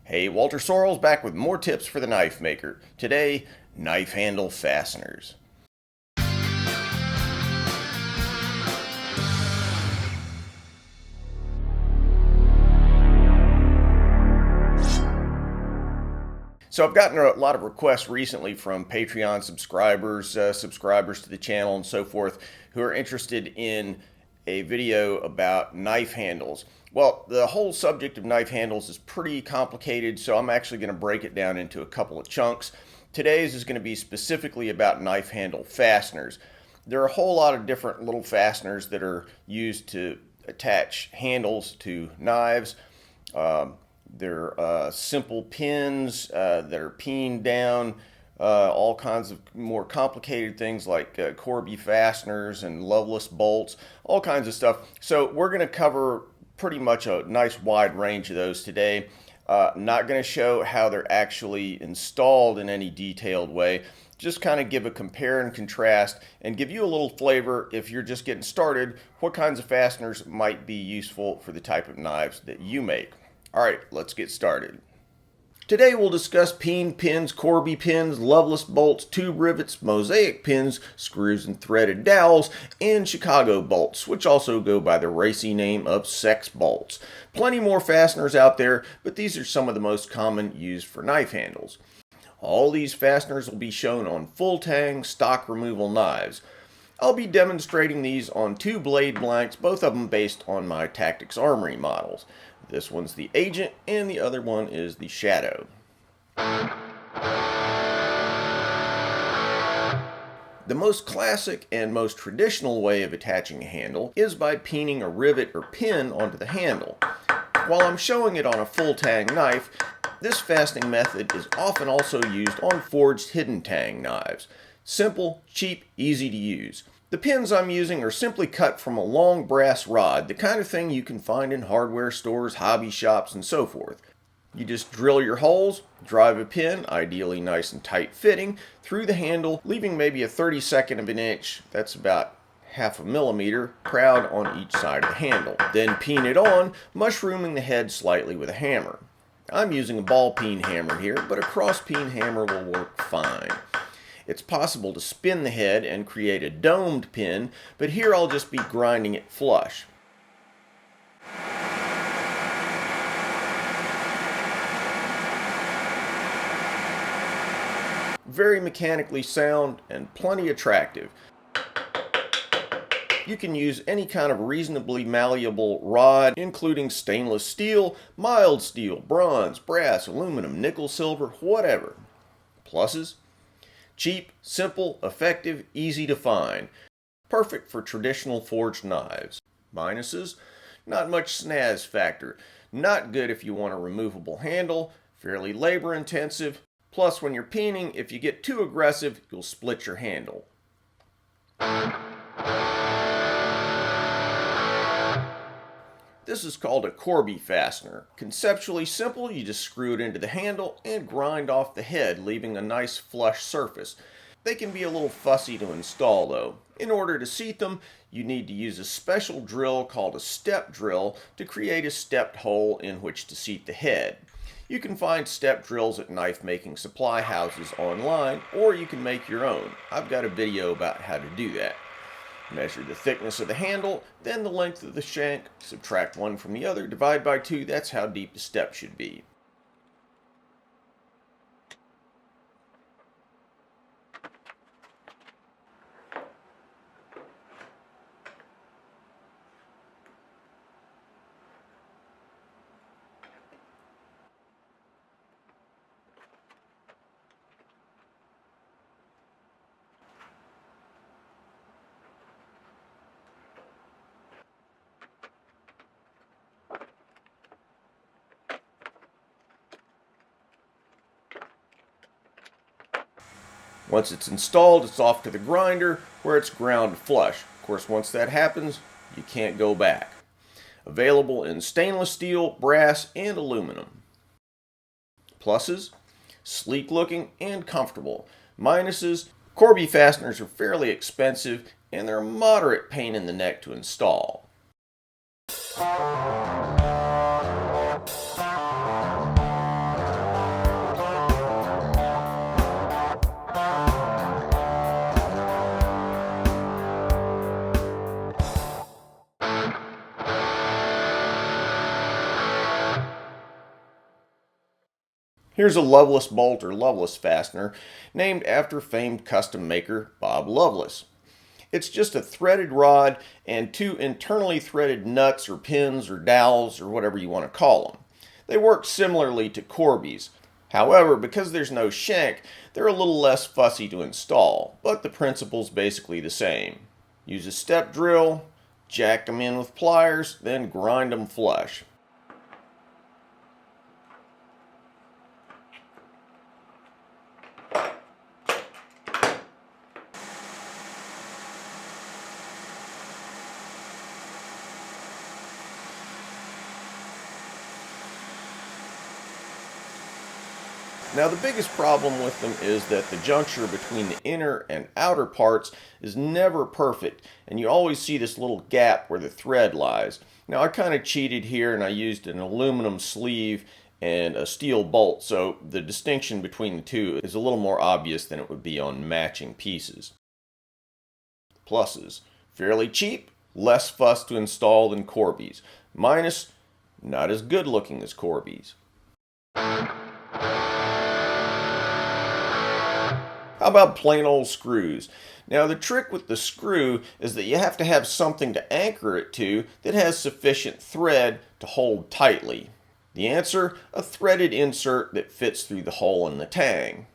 Hey, Walter Sorrells back with more tips for the knife maker. Today, knife handle fasteners. So I've gotten a lot of requests recently from Patreon subscribers, subscribers to the channel and so forth, who are interested in a video about knife handles. Well, the whole subject of knife handles is pretty complicated, so I'm actually going to break it down into a couple of chunks. Today's is going to be specifically about knife handle fasteners. There are a whole lot of different little fasteners that are used to attach handles to knives. There are simple pins that are peened down, all kinds of more complicated things like Corby fasteners and Loveless bolts, all kinds of stuff. So we're going to cover pretty much a nice wide range of those today. Not going to show how they're actually installed in any detailed way. Just kind of give a compare and contrast and give you a little flavor if you're just getting started, what kinds of fasteners might be useful for the type of knives that you make. All right, let's get started. Today we'll discuss Peened Pins, Corby Pins, Loveless Bolts, tube rivets, Mosaic Pins, screws and threaded dowels, and Chicago bolts, which also go by the racy name of sex bolts. Plenty more fasteners out there, but these are some of the most common used for knife handles. All these fasteners will be shown on full tang stock removal knives. I'll be demonstrating these on two blade blanks, both of them based on my Tactics Armory models. This one's the Agent and the other one is the Shadow. The most classic and most traditional way of attaching a handle is by peening a rivet or pin onto the handle. While I'm showing it on a full tang knife, this fastening method is often also used on forged hidden tang knives. Simple, cheap, easy to use. The pins I'm using are simply cut from a long brass rod, the kind of thing you can find in hardware stores, hobby shops, and so forth. You just drill your holes, drive a pin, ideally nice and tight fitting, through the handle, leaving maybe a 32nd of an inch, that's about half a millimeter, proud on each side of the handle. Then peen it on, mushrooming the head slightly with a hammer. I'm using a ball peen hammer here, but a cross peen hammer will work fine. It's possible to spin the head and create a domed pin, but here I'll just be grinding it flush. Very mechanically sound and plenty attractive. You can use any kind of reasonably malleable rod, including stainless steel, mild steel, bronze, brass, aluminum, nickel, silver, whatever. Pluses: cheap, simple, effective, easy to find. Perfect for traditional forged knives. Minuses: not much snaz factor. Not good if you want a removable handle. Fairly labor intensive. Plus, when you're peening, if you get too aggressive, you'll split your handle. This is called a Corby fastener. Conceptually simple, you just screw it into the handle and grind off the head, leaving a nice flush surface. They can be a little fussy to install though. In order to seat them, you need to use a special drill called a step drill to create a stepped hole in which to seat the head. You can find step drills at knife making supply houses online, or you can make your own. I've got a video about how to do that. Measure the thickness of the handle, then the length of the shank, subtract one from the other, divide by 2, that's how deep the step should be. Once it's installed, it's off to the grinder where it's ground flush. Of course, once that happens, you can't go back. Available in stainless steel, brass, and aluminum. Pluses: sleek looking and comfortable. Minuses: Corby fasteners are fairly expensive and they're a moderate pain in the neck to install. Here's a Loveless Bolt or Loveless fastener named after famed custom maker Bob Loveless. It's just a threaded rod and two internally threaded nuts or pins or dowels or whatever you want to call them. They work similarly to Corby's. However, because there's no shank, they're a little less fussy to install, but the principle's basically the same. Use a step drill, jack them in with pliers, then grind them flush. Now the biggest problem with them is that the juncture between the inner and outer parts is never perfect, and you always see this little gap where the thread lies. Now I kind of cheated here and I used an aluminum sleeve and a steel bolt, so the distinction between the two is a little more obvious than it would be on matching pieces. Pluses: fairly cheap, less fuss to install than Corby's. Minus: not as good looking as Corby's. How about plain old screws? Now the trick with the screw is that you have to have something to anchor it to that has sufficient thread to hold tightly. The answer: a threaded insert that fits through the hole in the tang.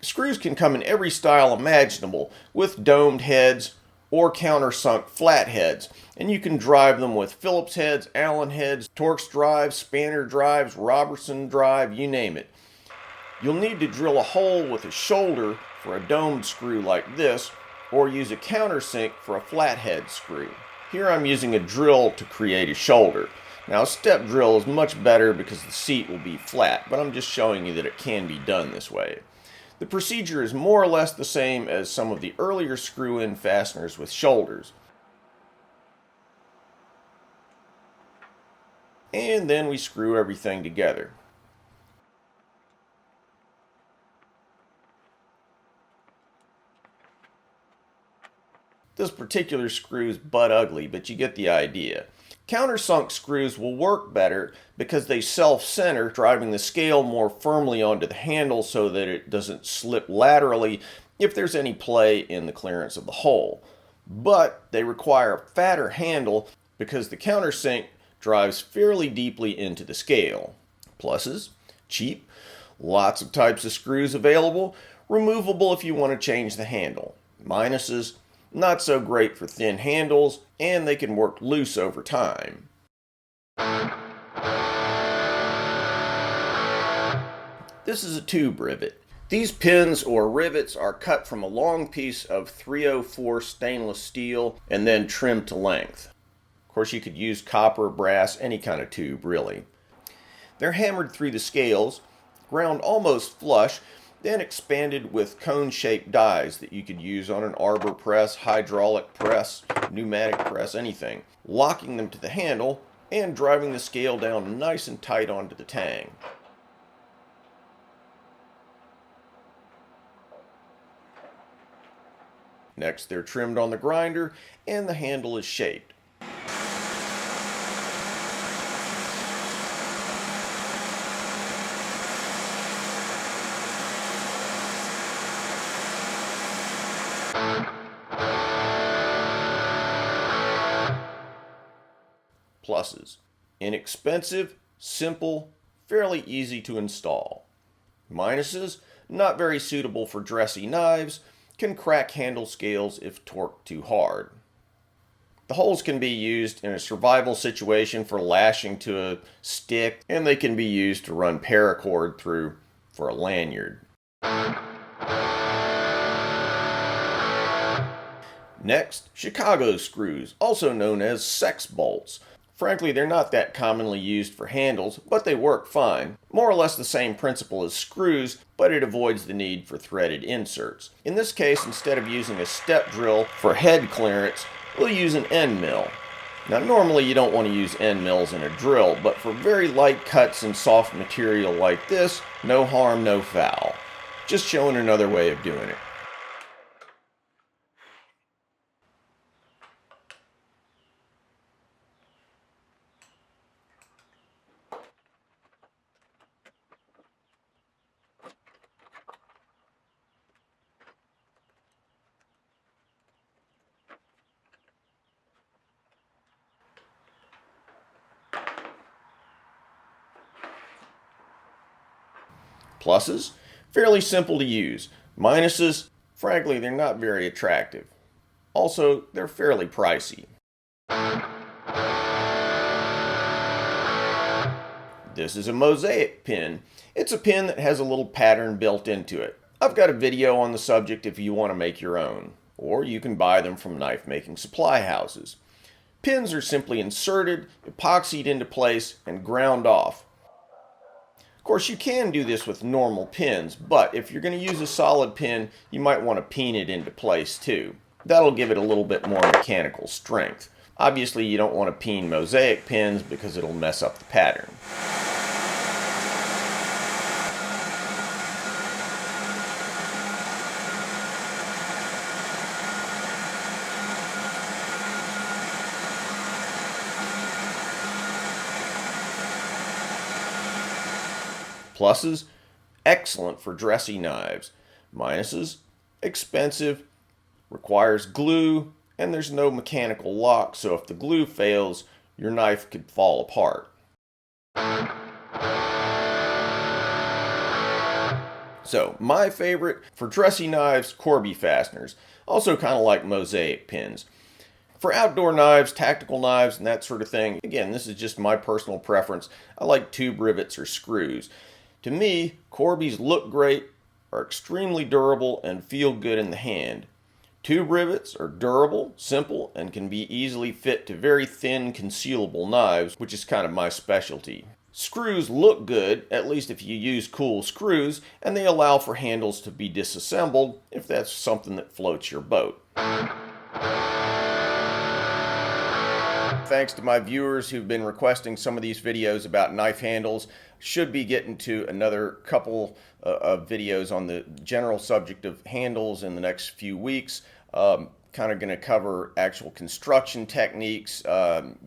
Screws can come in every style imaginable, with domed heads or countersunk flat heads, and you can drive them with Phillips heads, Allen heads, Torx drives, Spanner drives, Robertson drive, you name it. You'll need to drill a hole with a shoulder for a domed screw like this, or use a countersink for a flathead screw. Here I'm using a drill to create a shoulder. Now a step drill is much better because the seat will be flat, but I'm just showing you that it can be done this way. The procedure is more or less the same as some of the earlier screw-in fasteners with shoulders. And then we screw everything together. This particular screw is butt ugly, but you get the idea. Countersunk screws will work better because they self-center, driving the scale more firmly onto the handle so that it doesn't slip laterally if there's any play in the clearance of the hole. But they require a fatter handle because the countersink drives fairly deeply into the scale. Pluses: cheap, lots of types of screws available, removable if you want to change the handle. Minuses: not so great for thin handles, and they can work loose over time. This is a tube rivet. These pins or rivets are cut from a long piece of 304 stainless steel and then trimmed to length. Of course, you could use copper, brass, any kind of tube really. They're hammered through the scales, ground almost flush, then expanded with cone-shaped dies that you could use on an arbor press, hydraulic press, pneumatic press, anything, locking them to the handle and driving the scale down nice and tight onto the tang. Next, they're trimmed on the grinder and the handle is shaped. Pluses: inexpensive, simple, fairly easy to install. Minuses: not very suitable for dressy knives, can crack handle scales if torqued too hard. The holes can be used in a survival situation for lashing to a stick, and they can be used to run paracord through for a lanyard. Next, Chicago screws, also known as sex bolts. Frankly, they're not that commonly used for handles, but they work fine. More or less the same principle as screws, but it avoids the need for threaded inserts. In this case, instead of using a step drill for head clearance, we'll use an end mill. Now normally you don't want to use end mills in a drill, but for very light cuts in soft material like this, no harm, no foul. Just showing another way of doing it. Pluses, fairly simple to use. Minuses, frankly, they're not very attractive. Also, they're fairly pricey. This is a Mosaic pin. It's a pin that has a little pattern built into it. I've got a video on the subject if you want to make your own, or you can buy them from knife making supply houses. Pins are simply inserted, epoxied into place, and ground off. Of course, you can do this with normal pins, but if you're going to use a solid pin, you might want to peen it into place too. That'll give it a little bit more mechanical strength. Obviously, you don't want to peen Mosaic pins because it'll mess up the pattern. Pluses, excellent for dressy knives. Minuses, expensive, requires glue, and there's no mechanical lock, so if the glue fails, your knife could fall apart. So, my favorite for dressy knives, Corby Fasteners. Also kind of like Mosaic pins. For outdoor knives, tactical knives, and that sort of thing, again, this is just my personal preference. I like tube rivets or screws. To me, Corby's look great, are extremely durable, and feel good in the hand. Tube rivets are durable, simple, and can be easily fit to very thin, concealable knives, which is kind of my specialty. Screws look good, at least if you use cool screws, and they allow for handles to be disassembled if that's something that floats your boat. Thanks to my viewers who've been requesting some of these videos about knife handles. Should be getting to another couple of videos on the general subject of handles in the next few weeks. Kind of going to cover actual construction techniques,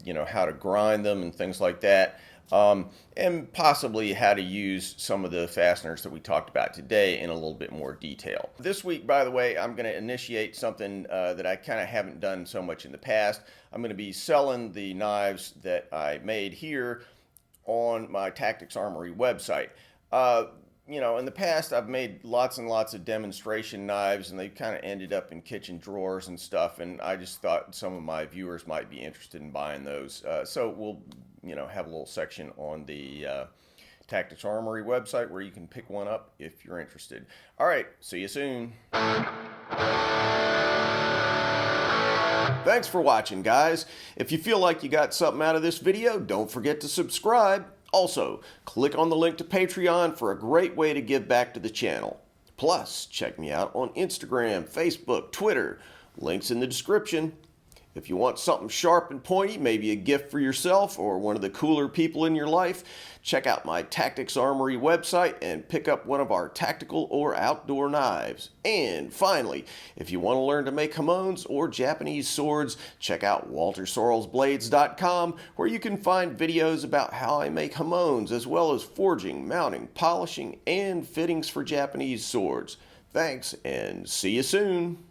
you know, how to grind them and things like that. And possibly how to use some of the fasteners that we talked about today in a little bit more detail. This week, by the way, I'm going to initiate something that I kind of haven't done so much in the past. I'm going to be selling the knives that I made here on my Tactics Armory website. You know, in the past, I've made lots and lots of demonstration knives, and they kind of ended up in kitchen drawers and stuff, and I just thought some of my viewers might be interested in buying those. So we'll, you know, have a little section on the Tactics Armory website where you can pick one up if you're interested. All right, see you soon. Thanks for watching, guys. If you feel like you got something out of this video, don't forget to subscribe. Also, click on the link to Patreon for a great way to give back to the channel. Plus, check me out on Instagram, Facebook, Twitter. Links in the description. If you want something sharp and pointy, maybe a gift for yourself or one of the cooler people in your life, check out my Tactics Armory website and pick up one of our tactical or outdoor knives. And finally, if you want to learn to make hamones or Japanese swords, check out WalterSorrellsBlades.com, where you can find videos about how I make hamones, as well as forging, mounting, polishing, and fittings for Japanese swords. Thanks, and see you soon.